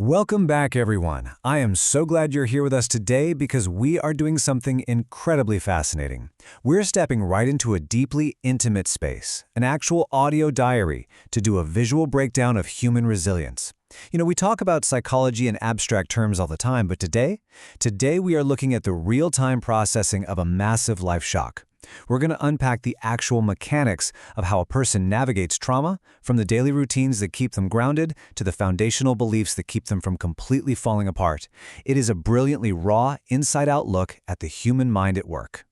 Welcome back, everyone. I am so glad you're here with us today because we are doing something incredibly fascinating. We're stepping right into a deeply intimate space, an actual audio diary, to do a visual breakdown of human resilience. We talk about psychology in abstract terms all the time, but today we are looking at the real-time processing of a massive life shock. We're going to unpack the actual mechanics of how a person navigates trauma, from the daily routines that keep them grounded to the foundational beliefs that keep them from completely falling apart. It is a brilliantly raw, inside-out look at the human mind at work.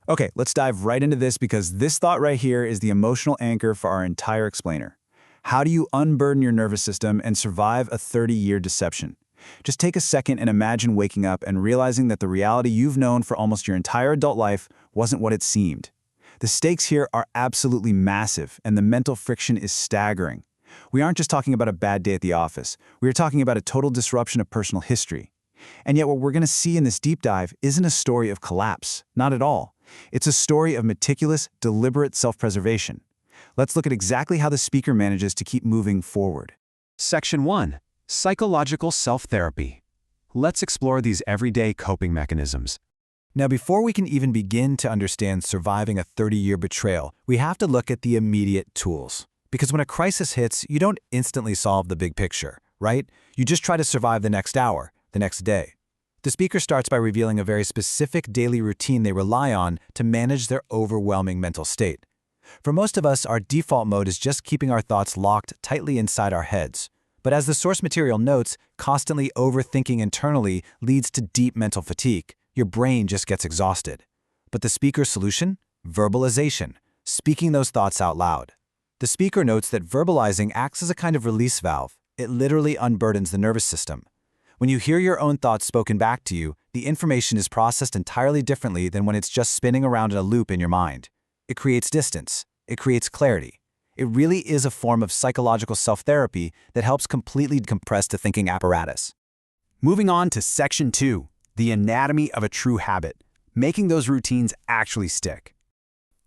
Okay, let's dive right into this because this thought right here is the emotional anchor for our entire explainer. How do you unburden your nervous system and survive a 30-year deception? Just take a second and imagine waking up and realizing that the reality you've known for almost your entire adult life wasn't what it seemed. The stakes here are absolutely massive, and the mental friction is staggering. We aren't just talking about a bad day at the office. We are talking about a total disruption of personal history. And yet what we're going to see in this deep dive isn't a story of collapse, not at all. It's a story of meticulous, deliberate self-preservation. Let's look at exactly how the speaker manages to keep moving forward. Section 1. Psychological self-therapy. Let's explore these everyday coping mechanisms. Now, before we can even begin to understand surviving a 30-year betrayal, we have to look at the immediate tools. Because when a crisis hits, you don't instantly solve the big picture, right? You just try to survive the next hour, the next day. The speaker starts by revealing a very specific daily routine they rely on to manage their overwhelming mental state. For most of us, our default mode is just keeping our thoughts locked tightly inside our heads. But as the source material notes, constantly overthinking internally leads to deep mental fatigue. Your brain just gets exhausted. But the speaker's solution? Verbalization, speaking those thoughts out loud. The speaker notes that verbalizing acts as a kind of release valve. It literally unburdens the nervous system. When you hear your own thoughts spoken back to you, the information is processed entirely differently than when it's just spinning around in a loop in your mind. It creates distance. It creates clarity. It really is a form of psychological self-therapy that helps completely decompress the thinking apparatus. Moving on to Section 2. The anatomy of a true habit. Making those routines actually stick.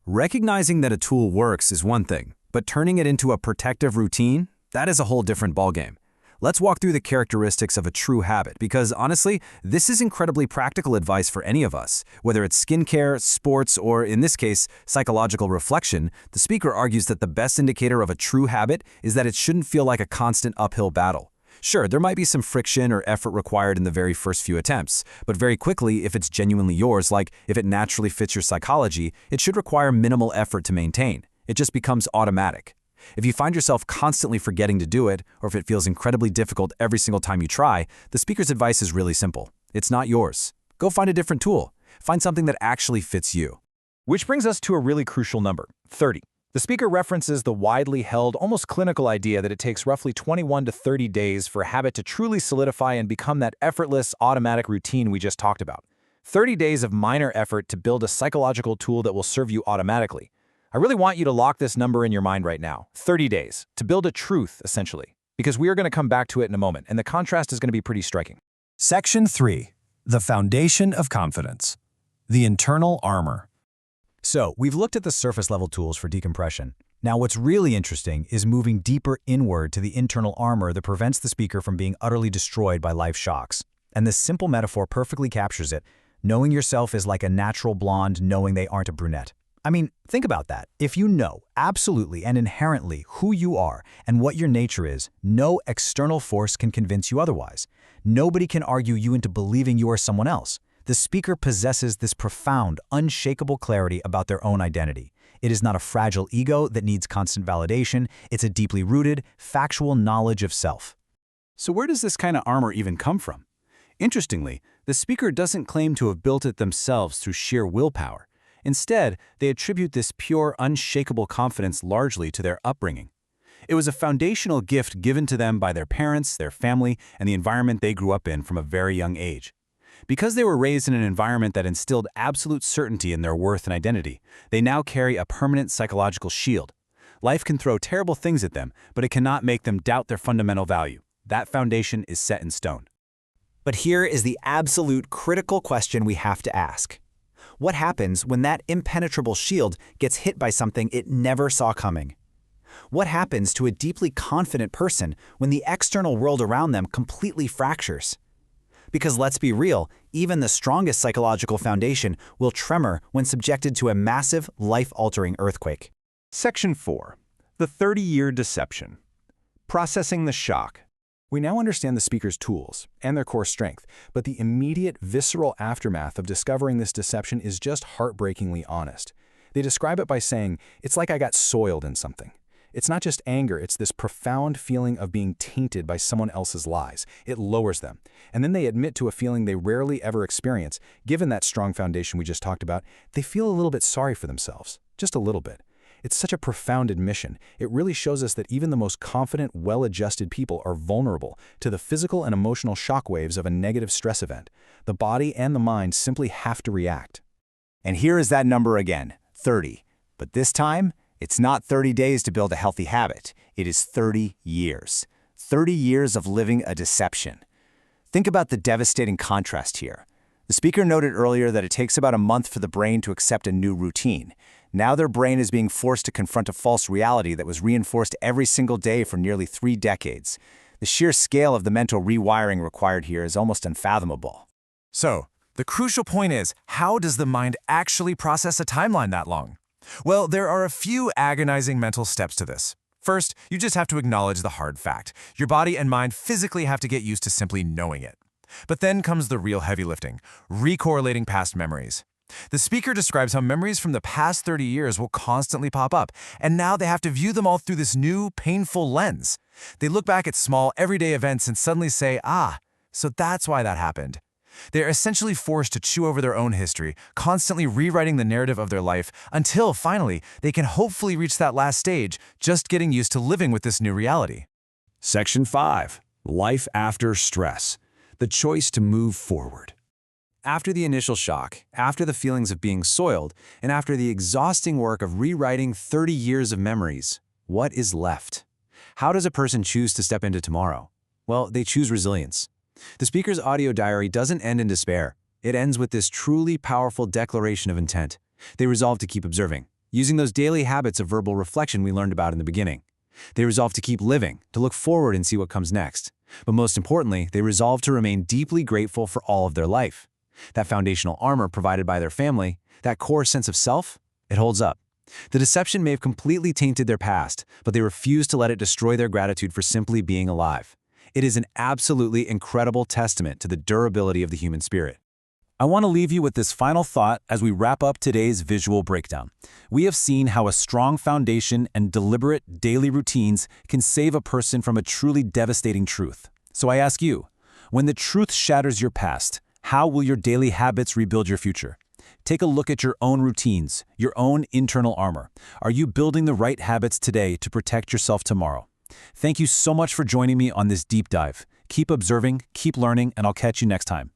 Recognizing that a tool works is one thing, but turning it into a protective routine, that is a whole different ballgame. Let's walk through the characteristics of a true habit because, honestly, this is incredibly practical advice for any of us. Whether it's skincare, sports, or, in this case, psychological reflection, the speaker argues that the best indicator of a true habit is that it shouldn't feel like a constant uphill battle. Sure, there might be some friction or effort required in the very first few attempts, but very quickly, if it's genuinely yours, like if it naturally fits your psychology, it should require minimal effort to maintain. It just becomes automatic. If you find yourself constantly forgetting to do it, or if it feels incredibly difficult every single time you try, the speaker's advice is really simple. It's not yours. Go find a different tool. Find something that actually fits you. Which brings us to a really crucial number, 30. The speaker references the widely held, almost clinical idea that it takes roughly 21 to 30 days for a habit to truly solidify and become that effortless, automatic routine we just talked about. 30 days of minor effort to build a psychological tool that will serve you automatically. I really want you to lock this number in your mind right now. 30 days, to build a truth, essentially. Because we are going to come back to it in a moment, and the contrast is going to be pretty striking. Section 3. The foundation of confidence. The internal armor. So, we've looked at the surface-level tools for decompression. Now, what's really interesting is moving deeper inward to the internal armor that prevents the speaker from being utterly destroyed by life shocks. And this simple metaphor perfectly captures it. Knowing yourself is like a natural blonde knowing they aren't a brunette. I mean, think about that. If you know absolutely and inherently who you are and what your nature is, no external force can convince you otherwise. Nobody can argue you into believing you are someone else. The speaker possesses this profound, unshakable clarity about their own identity. It is not a fragile ego that needs constant validation. It's a deeply rooted, factual knowledge of self. So where does this kind of armor even come from? Interestingly, the speaker doesn't claim to have built it themselves through sheer willpower. Instead, they attribute this pure, unshakable confidence largely to their upbringing. It was a foundational gift given to them by their parents, their family, and the environment they grew up in from a very young age. Because they were raised in an environment that instilled absolute certainty in their worth and identity, they now carry a permanent psychological shield. Life can throw terrible things at them, but it cannot make them doubt their fundamental value. That foundation is set in stone. But here is the absolute critical question we have to ask. What happens when that impenetrable shield gets hit by something it never saw coming? What happens to a deeply confident person when the external world around them completely fractures? Because let's be real, even the strongest psychological foundation will tremor when subjected to a massive, life-altering earthquake. Section 4. The 30-year deception. Processing the shock. We now understand the speaker's tools and their core strength, but the immediate, visceral aftermath of discovering this deception is just heartbreakingly honest. They describe it by saying, "It's like I got soiled in something." It's not just anger, it's this profound feeling of being tainted by someone else's lies. It lowers them. And then they admit to a feeling they rarely ever experience. Given that strong foundation we just talked about, they feel a little bit sorry for themselves. Just a little bit. It's such a profound admission. It really shows us that even the most confident, well-adjusted people are vulnerable to the physical and emotional shockwaves of a negative stress event. The body and the mind simply have to react. And here is that number again, 30. But this time, it's not 30 days to build a healthy habit. It is 30 years. 30 years of living a deception. Think about the devastating contrast here. The speaker noted earlier that it takes about a month for the brain to accept a new routine. Now their brain is being forced to confront a false reality that was reinforced every single day for nearly 3 decades. The sheer scale of the mental rewiring required here is almost unfathomable. So, the crucial point is, how does the mind actually process a timeline that long? Well, there are a few agonizing mental steps to this. First, you just have to acknowledge the hard fact. Your body and mind physically have to get used to simply knowing it. But then comes the real heavy lifting, recorrelating past memories. The speaker describes how memories from the past 30 years will constantly pop up, and now they have to view them all through this new, painful lens. They look back at small, everyday events and suddenly say, so that's why that happened. They're essentially forced to chew over their own history, constantly rewriting the narrative of their life, until finally they can hopefully reach that last stage, just getting used to living with this new reality. Section 5. Life after stress. The choice to move forward. After the initial shock, after the feelings of being soiled, and after the exhausting work of rewriting 30 years of memories, what is left? How does a person choose to step into tomorrow? Well, they choose resilience. The speaker's audio diary doesn't end in despair. It ends with this truly powerful declaration of intent. They resolve to keep observing, using those daily habits of verbal reflection we learned about in the beginning. They resolve to keep living, to look forward and see what comes next. But most importantly, they resolve to remain deeply grateful for all of their life. That foundational armor provided by their family, that core sense of self, it holds up. The deception may have completely tainted their past, but they refuse to let it destroy their gratitude for simply being alive. It is an absolutely incredible testament to the durability of the human spirit. I want to leave you with this final thought as we wrap up today's visual breakdown. We have seen how a strong foundation and deliberate daily routines can save a person from a truly devastating truth. So I ask you, when the truth shatters your past, how will your daily habits rebuild your future? Take a look at your own routines, your own internal armor. Are you building the right habits today to protect yourself tomorrow? Thank you so much for joining me on this deep dive. Keep observing, keep learning, and I'll catch you next time.